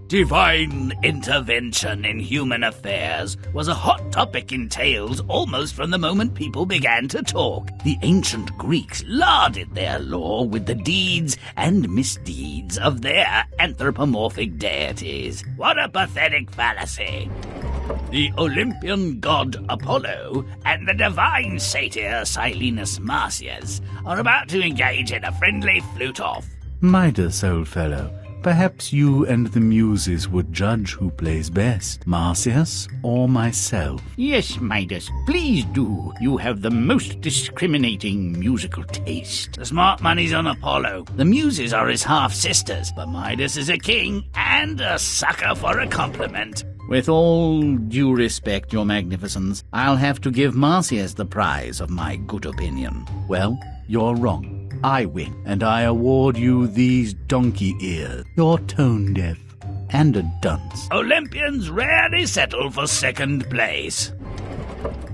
Divine intervention in human affairs was a hot topic in tales almost from the moment people began to talk. The ancient Greeks larded their lore with the deeds and misdeeds of their anthropomorphic deities. What a pathetic fallacy! The Olympian god Apollo and the divine satyr Silenus Marsyas are about to engage in a friendly flute-off. Midas, old fellow, perhaps you and the muses would judge who plays best, Marsyas or myself. Yes, Midas, please do. You have the most discriminating musical taste. The smart money's on Apollo. The muses are his half-sisters, but Midas is a king and a sucker for a compliment. With all due respect, your magnificence, I'll have to give Marsyas the prize of my good opinion. Well, you're wrong. I win, and I award you these donkey ears. You're tone deaf and a dunce. Olympians rarely settle for second place.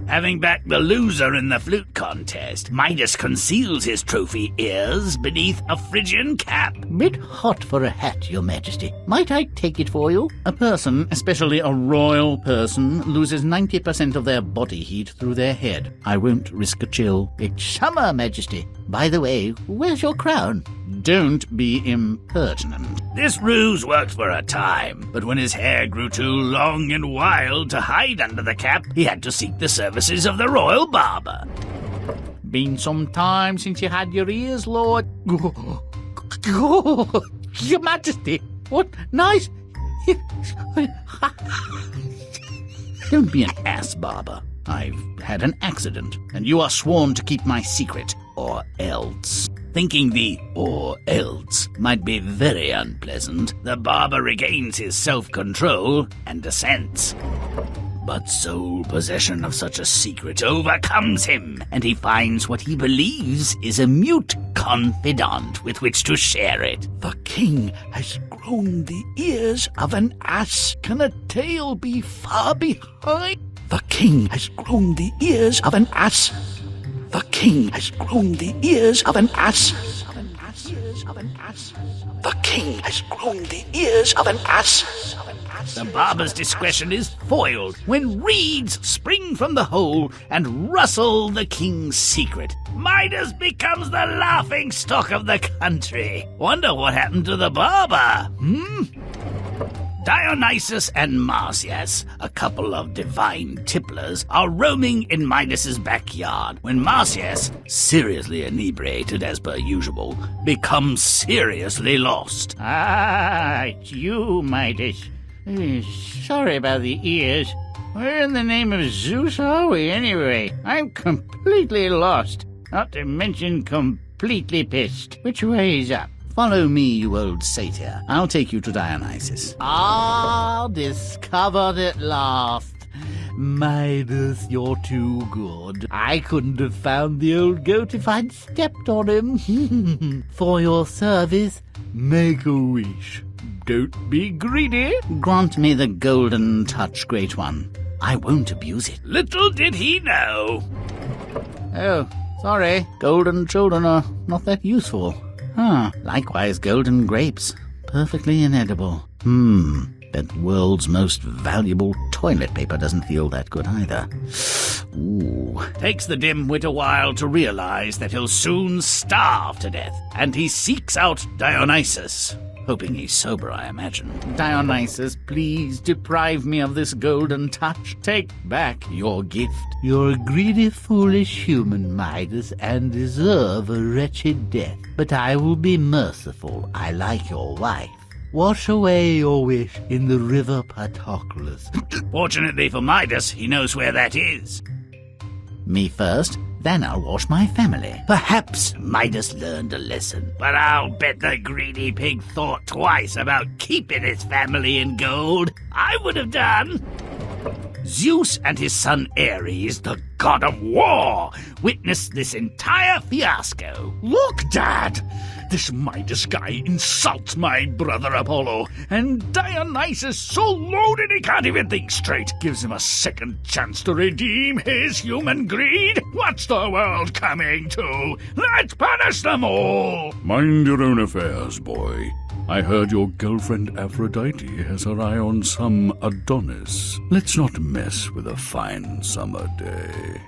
Having backed the loser in the flute contest, Midas conceals his trophy ears beneath a Phrygian cap. Bit hot for a hat, your majesty. Might I take it for you? A person, especially a royal person, loses 90% of their body heat through their head. I won't risk a chill. It's summer, majesty. By the way, where's your crown? Don't be impertinent. This ruse worked for a time, but when his hair grew too long and wild to hide under the cap, he had to seek the services of the royal barber. Been some time since you had your ears, Lord. Your Majesty, what nice... Don't be an ass, barber. I've had an accident, and you are sworn to keep my secret, or else. Thinking the or else might be very unpleasant, the barber regains his self-control and dissents. But sole possession of such a secret overcomes him, and he finds what he believes is a mute confidant with which to share it. The king has grown the ears of an ass. Can a tail be far behind? The king has grown the ears of an ass. The king has grown the ears of an ass. The king has grown the ears of an ass. The barber's discretion is foiled when reeds spring from the hole and rustle the king's secret. Midas becomes the laughing stock of the country. Wonder what happened to the barber, Dionysus and Marsyas, a couple of divine tipplers, are roaming in Midas's backyard when Marsyas, seriously inebriated as per usual, becomes seriously lost. Ah, it's you, Midas. Sorry about the ears. Where in the name of Zeus are we, anyway? I'm completely lost. Not to mention completely pissed. Which way is up? Follow me, you old satyr. I'll take you to Dionysus. Ah, discovered at last. Midas, you're too good. I couldn't have found the old goat if I'd stepped on him. For your service, make a wish. Don't be greedy. Grant me the golden touch, great one. I won't abuse it. Little did he know. Oh, sorry. Golden children are not that useful. Likewise golden grapes. Perfectly inedible. That world's most valuable toilet paper doesn't feel that good either. Ooh. Takes the dim-wit a while to realize that he'll soon starve to death, and he seeks out Dionysus. Hoping he's sober, I imagine. Dionysus, please deprive me of this golden touch. Take back your gift. You're a greedy, foolish human, Midas, and deserve a wretched death. But I will be merciful. I like your wife. Wash away your wish in the river Patroclus. Fortunately for Midas, he knows where that is. Me first, then I'll wash my family. Perhaps Midas learned a lesson, but I'll bet the greedy pig thought twice about keeping his family in gold. I would have done. Zeus and his son Ares, the god of war, witnessed this entire fiasco. Look, Dad! This Midas guy insults my brother Apollo, and Dionysus, so loaded he can't even think straight, gives him a second chance to redeem his human greed. What's the world coming to? Let's punish them all! Mind your own affairs, boy. I heard your girlfriend Aphrodite has her eye on some Adonis. Let's not mess with a fine summer day.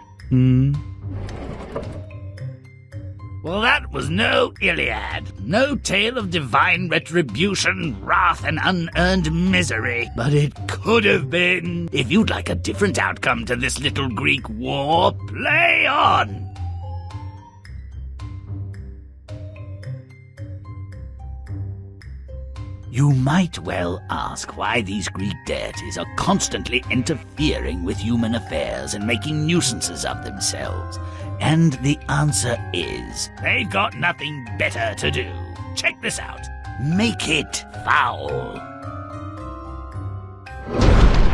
Well, that was no Iliad. No tale of divine retribution, wrath, and unearned misery. But it could have been. If you'd like a different outcome to this little Greek war, play on! You might well ask why these Greek deities are constantly interfering with human affairs and making nuisances of themselves. And the answer is, they've got nothing better to do. Check this out. Make it foul.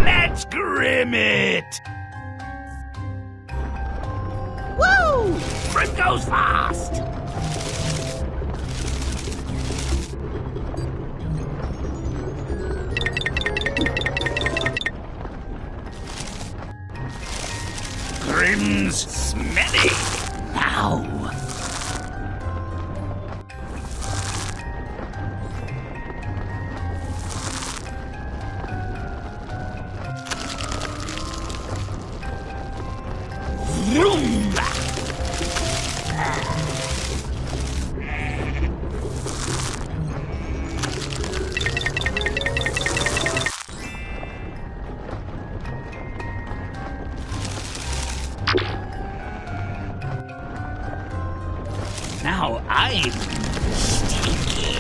Let's Grimm it! Woo! Grimm goes fast! Grimm's smelly. Now. Vroom. Now I'm stinky.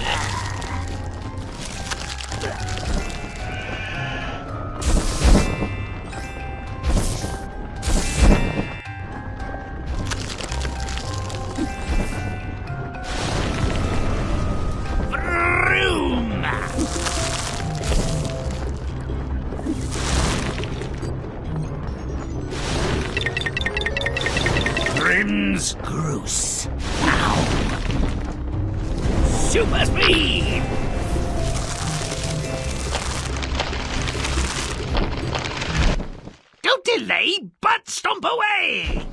Vroom. Grimm's Groose. Now. Super speed! Don't delay, but stomp away!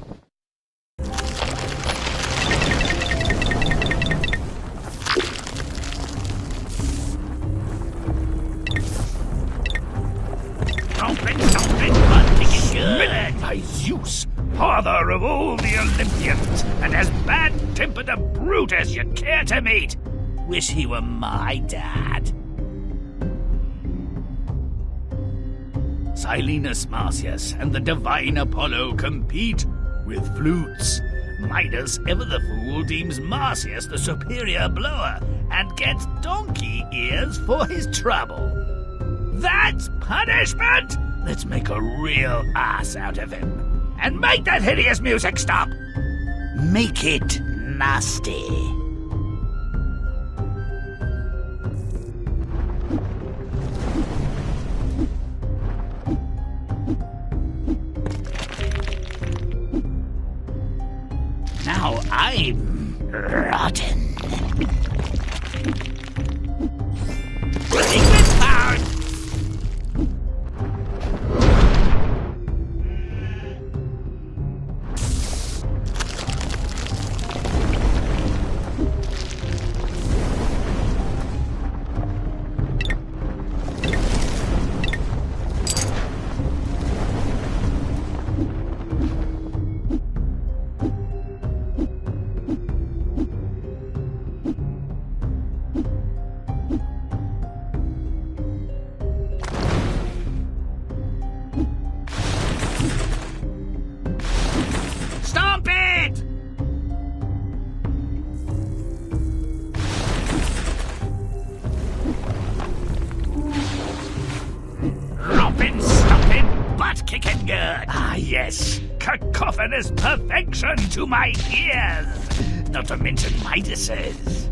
Stomping, but kicking good! By Zeus! Father of all the Olympians, and as bad-tempered a brute as you'd care to meet. Wish he were my dad. Silenus Marcius and the divine Apollo compete with flutes. Midas, ever the fool, deems Marcius the superior blower and gets donkey ears for his trouble. That's punishment! Let's make a real ass out of him. And make that hideous music stop! Make it nasty. Now I'm rotten. English pound! Kicking good. Ah, yes. Cacophonous perfection to my ears. Not to mention Midas's.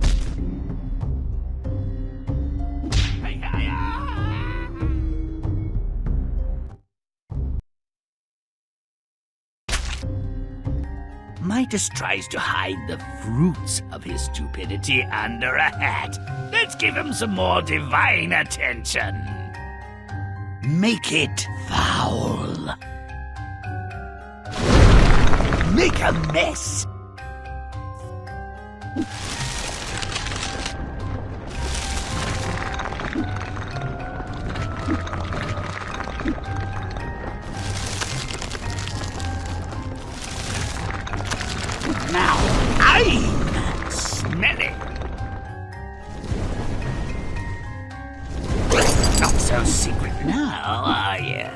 Midas tries to hide the fruits of his stupidity under a hat. Let's give him some more divine attention. Make it foul. Make a mess. Now I'm smelly. Not so secret now, are you?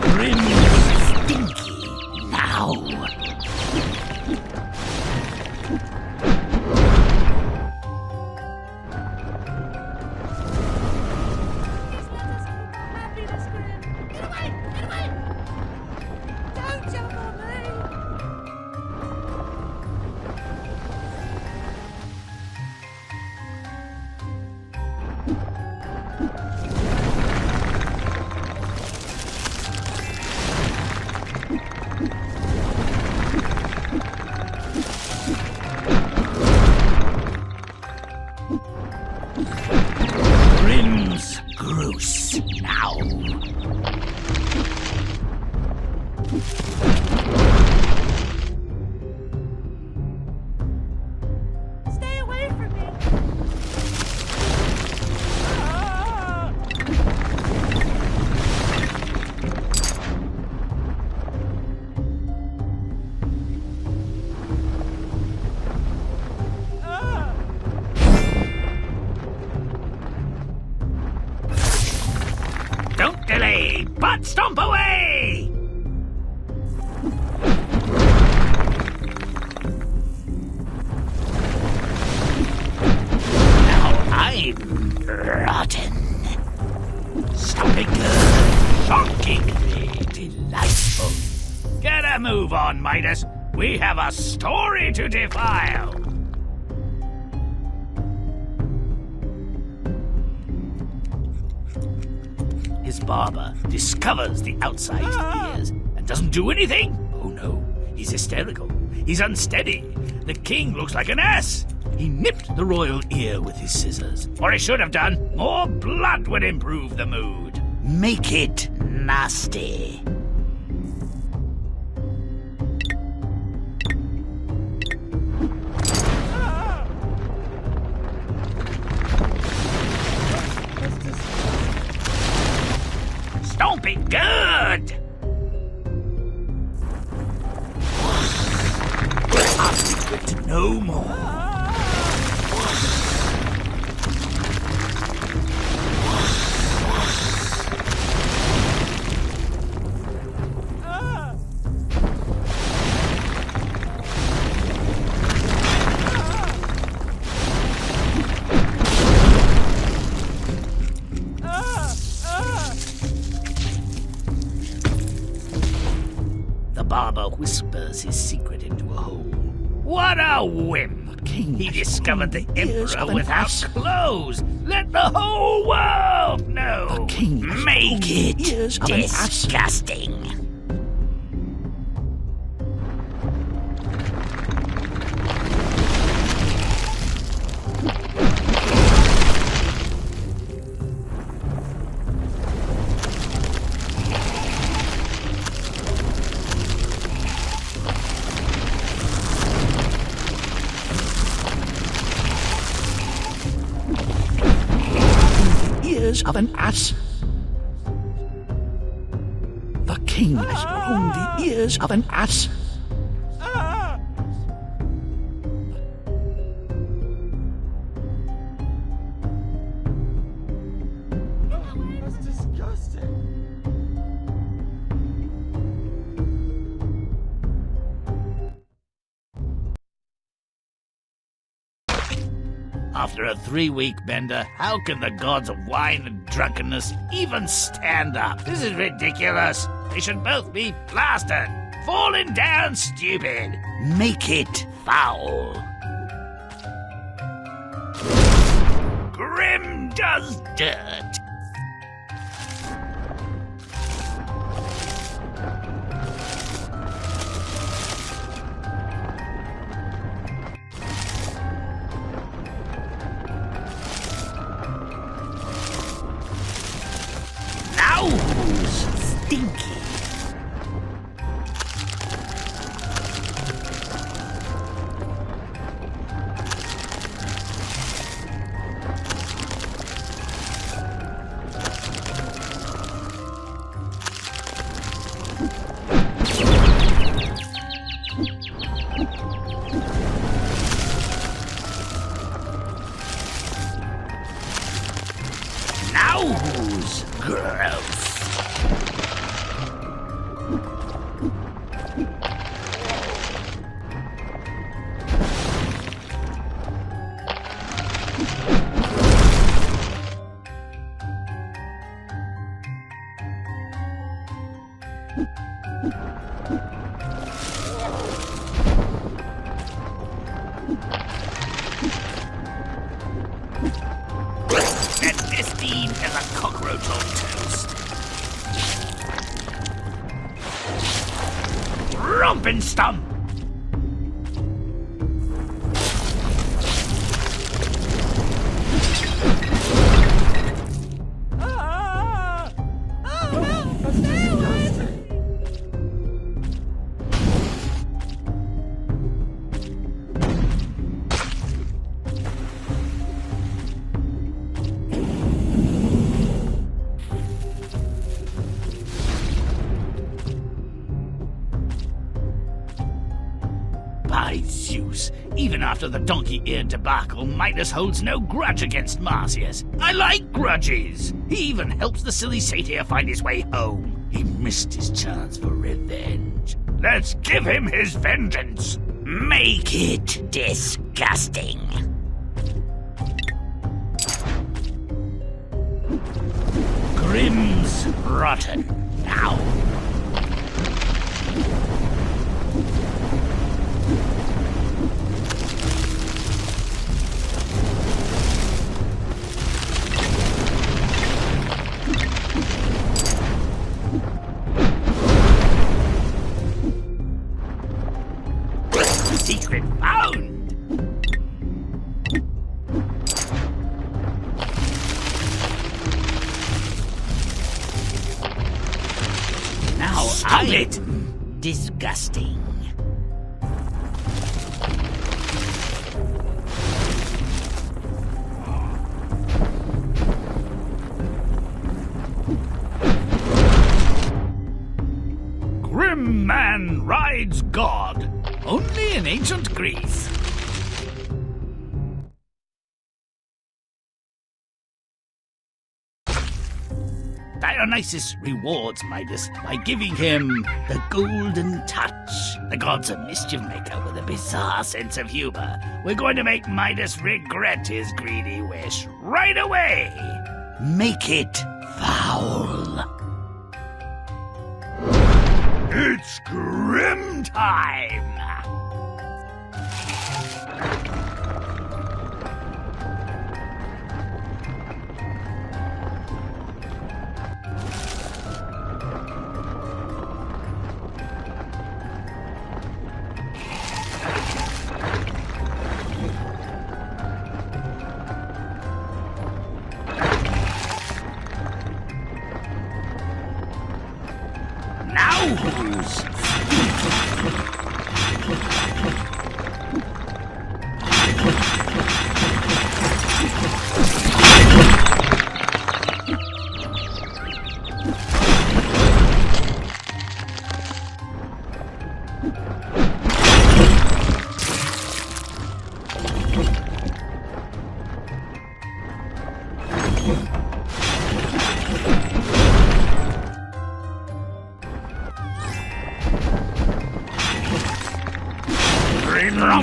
Grimm stinky now. Grimm's gross now. Stay away from me! Don't delay, but stomp away! Now I'm rotten. Stopping good. Shockingly delightful. Get a move on, Midas. We have a story to defile. His barber discovers the outside ears and doesn't do anything. Oh no, he's hysterical. He's unsteady. The king looks like an ass. He nipped the royal ear with his scissors. Or he should have done. More blood would improve the mood. Make it nasty. Stomp it good! I'll secret to no more. The barber whispers his secret into a hole. What a whim! He discovered the emperor without clothes. Let the whole world know. Make it disgusting. Of an ass. The king has grown the ears of an ass. disgusting. After a 3-week bender, how can the gods of wine and drunkenness even stand up? This is ridiculous. They should both be plastered. Falling down stupid. Make it foul. Grimm does dirt. Now who's stinky? Now who's gross? That Destine is a cockroach on toast. Rompin' stump! Ah! Oh, help! Stay away from me! By Zeus, even after the donkey-eared debacle, Midas holds no grudge against Marsyas. I like grudges. He even helps the silly satyr find his way home. He missed his chance for revenge. Let's give him his vengeance. Make it disgusting. Grimm's rotten. Now. Secret found! Now stop it! Disgusting. Grim man rides God. Only in ancient Greece. Dionysus rewards Midas by giving him the golden touch. The god's a mischief maker with a bizarre sense of humor. We're going to make Midas regret his greedy wish right away. Make it foul. It's Grimm time! Now who's...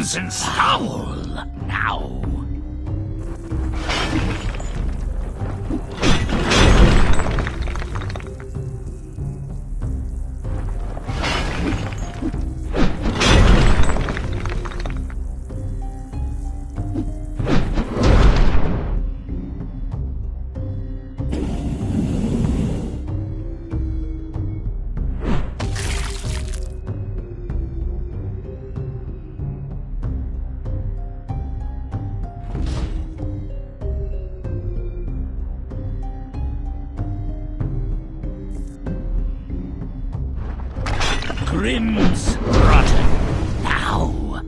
Stomp and scowl! Now! Grimm's rotten. Now!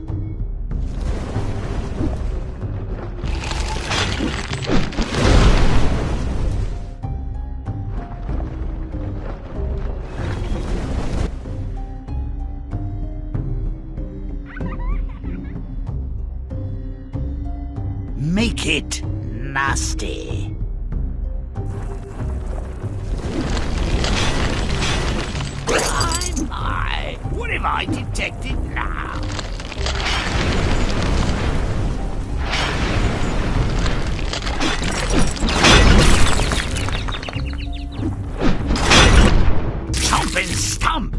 Make it nasty. My, what have I detected now? Stomp and stump!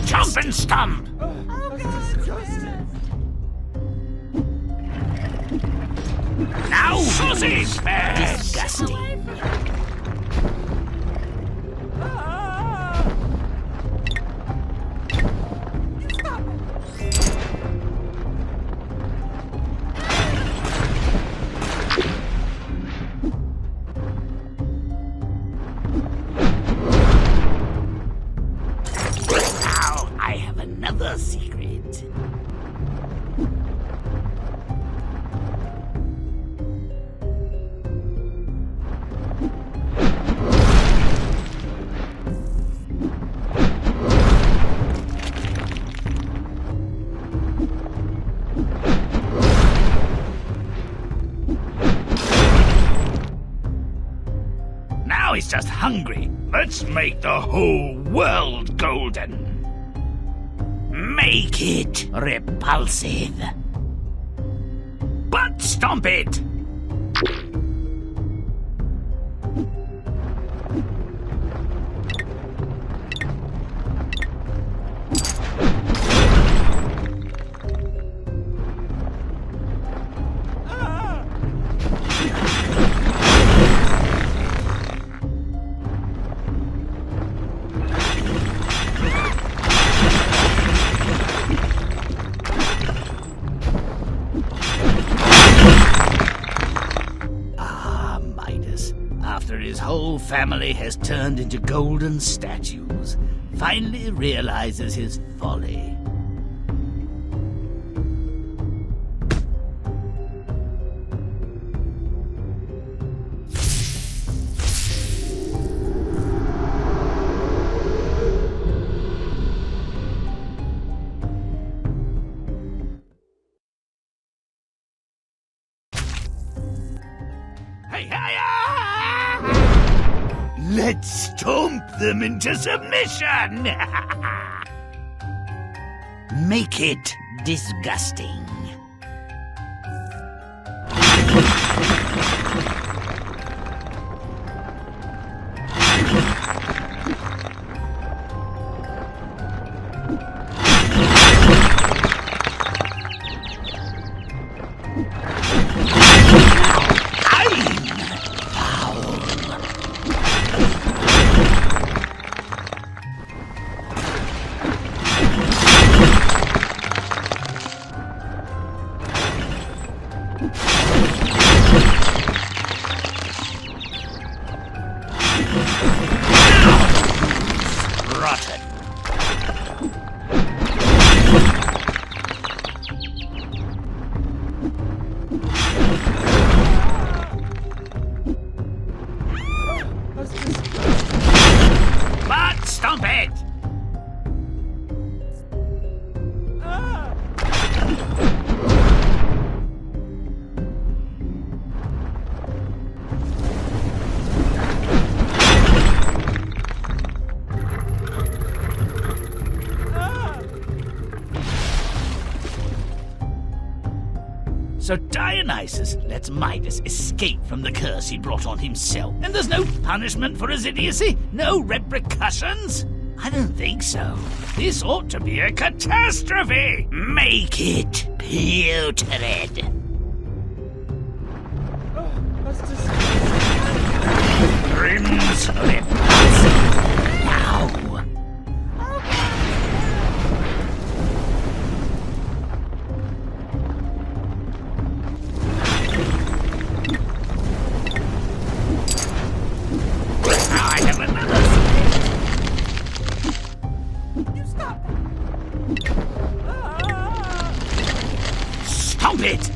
Jump and stump! Now, sausage! Disgusting. Another secret. Now he's just hungry. Let's make the whole world golden. Make it repulsive. Butt stomp it! Midas, after his whole family has turned into golden statues, finally realizes his folly. Let's stomp them into submission! Make it disgusting. But stomp it! So Dionysus lets Midas escape from the curse he brought on himself. And there's no punishment for his idiocy? No repercussions? I don't think so. This ought to be a catastrophe! Make it putrid! Grimm's repulsive. Now! I have another You stop! Stomp it!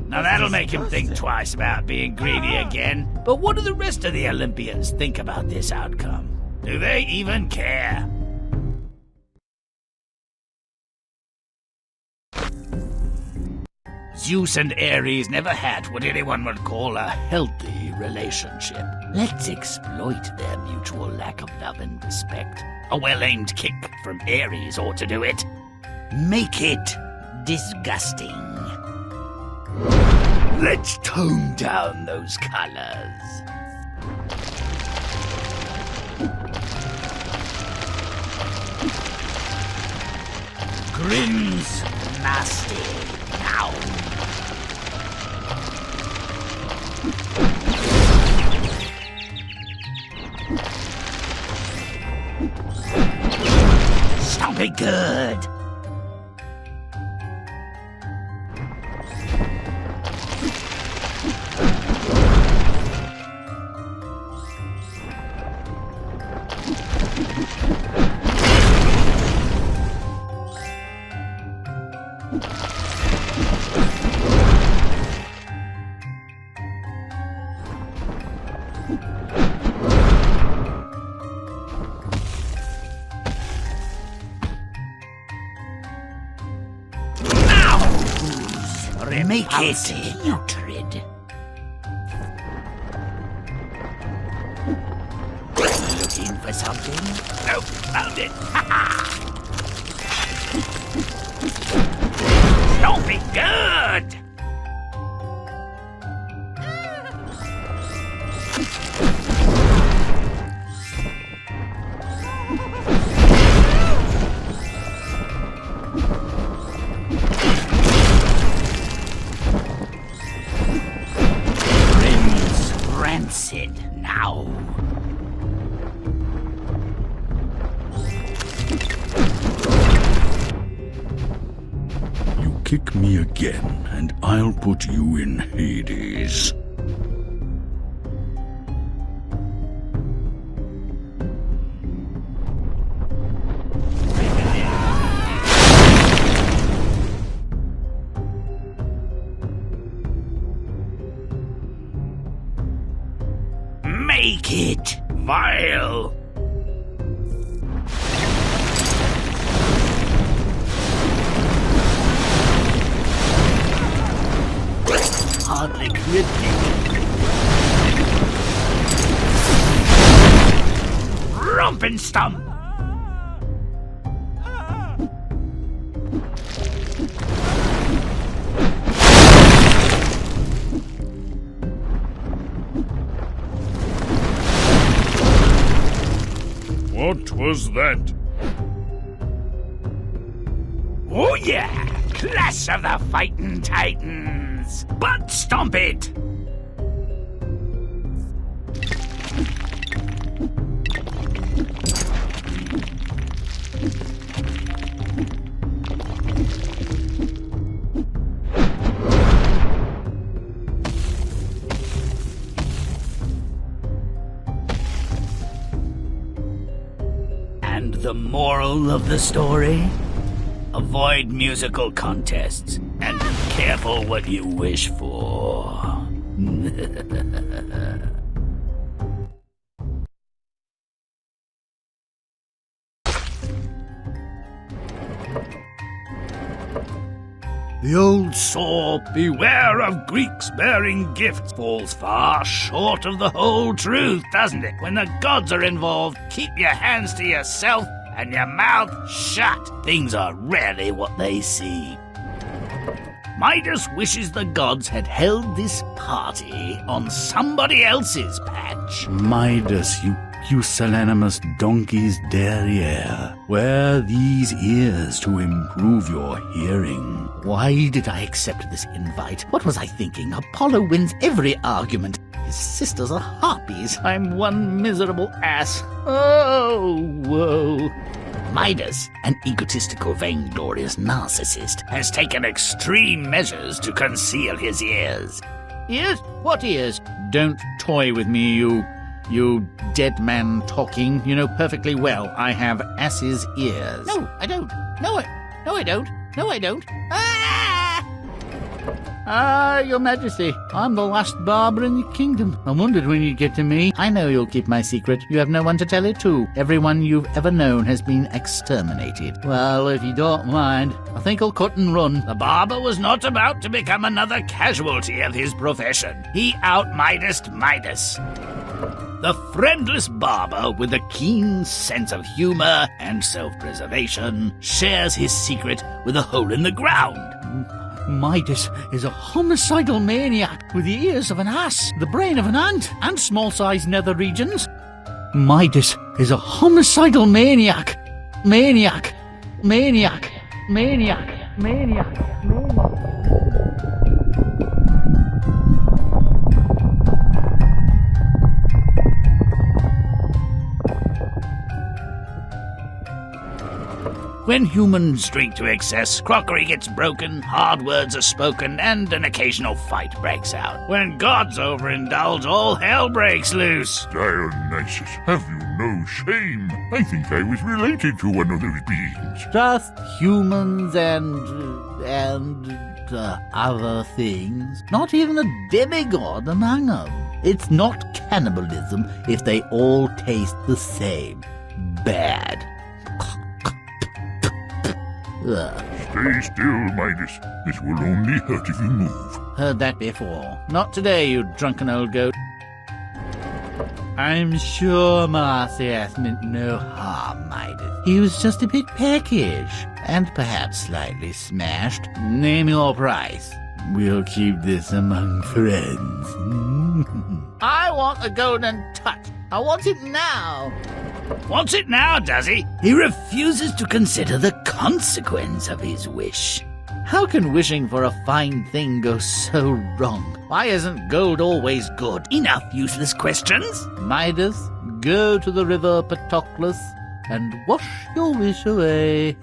Now that'll make him think twice about being greedy again. But what do the rest of the Olympians think about this outcome? Do they even care? Zeus and Ares never had what anyone would call a healthy relationship. Let's exploit their mutual lack of love and respect. A well-aimed kick from Ares ought to do it. Make it disgusting. Let's tone down those colors. Grimm's nasty now. Stomp it good. Make it putrid. Looking for something? Nope, found it. Don't be good. Rancid now. You kick me again, and I'll put you in Hades. Make it vile. Hardly cryptic. Romp and stomp. What was that? Oh yeah! Clash of the Fightin' Titans! Butt stomp it! And the moral of the story? Avoid musical contests and be careful what you wish for. The old saw, "Beware of Greeks bearing gifts," falls far short of the whole truth, doesn't it? When the gods are involved, keep your hands to yourself and your mouth shut. Things are rarely what they seem. Midas wishes the gods had held this party on somebody else's patch. Midas, you pusillanimous donkey's derriere, wear these ears to improve your hearing. Why did I accept this invite? What was I thinking? Apollo wins every argument. His sisters are harpies. I'm one miserable ass. Oh, whoa. Midas, an egotistical, vainglorious narcissist, Has taken extreme measures to conceal his ears. Ears? What ears? Don't toy with me, you dead man talking. You know perfectly well I have ass's ears. No, I don't. No, I don't. No, I don't. Your Majesty, I'm the last barber in the kingdom. I wondered when you'd get to me. I know you'll keep my secret. You have no one to tell it to. Everyone you've ever known has been exterminated. Well, if you don't mind, I think I'll cut and run. The barber was not about to become another casualty of his profession. He out-Midased Midas. The friendless barber, with a keen sense of humor and self-preservation, shares his secret with a hole in the ground. Midas is a homicidal maniac with the ears of an ass, the brain of an ant, and small-sized nether regions. Midas is a homicidal maniac. Maniac. Maniac. Maniac. Maniac. Maniac. When humans drink to excess, crockery gets broken, hard words are spoken, and an occasional fight breaks out. When gods overindulge, all hell breaks loose. Dionysus, have you no shame? I think I was related to one of those beings. Just humans and other things. Not even a demigod among them. It's not cannibalism if they all taste the same. Bad. Stay still, Midas. This will only hurt if you move. Heard that before. Not today, you drunken old goat. I'm sure Marcius meant no harm, Midas. He was just a bit peckish, and perhaps slightly smashed. Name your price. We'll keep this among friends. I want the golden touch. I want it now. Wants it now, does he? He refuses to consider the consequence of his wish. How can wishing for a fine thing go so wrong? Why isn't gold always good? Enough useless questions. Midas, go to the river Patroclus and wash your wish away.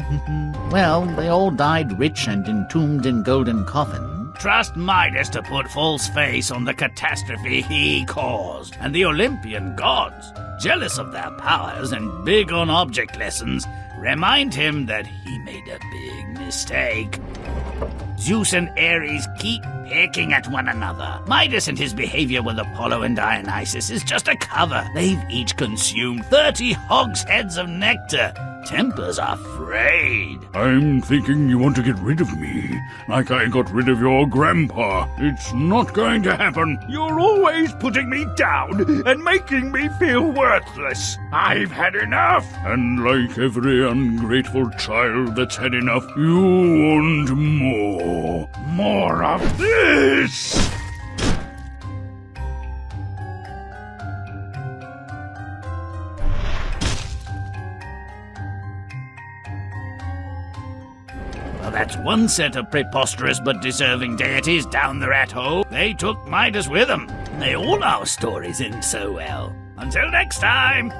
Well, they all died rich and entombed in golden coffins. Trust Midas to put false face on the catastrophe he caused. And the Olympian gods, jealous of their powers and big on object lessons, remind him that he made a big mistake. Zeus and Ares keep picking at one another. Midas and his behavior with Apollo and Dionysus is just a cover. They've each consumed 30 hogsheads of nectar. Tempers are frayed. I'm thinking you want to get rid of me, like I got rid of your grandpa. It's not going to happen. You're always putting me down and making me feel worthless. I've had enough. And like every ungrateful child that's had enough, you want more. More of this! Well, that's one set of preposterous but deserving deities down the rat hole. They took Midas with them. May all our stories end so well. Until next time!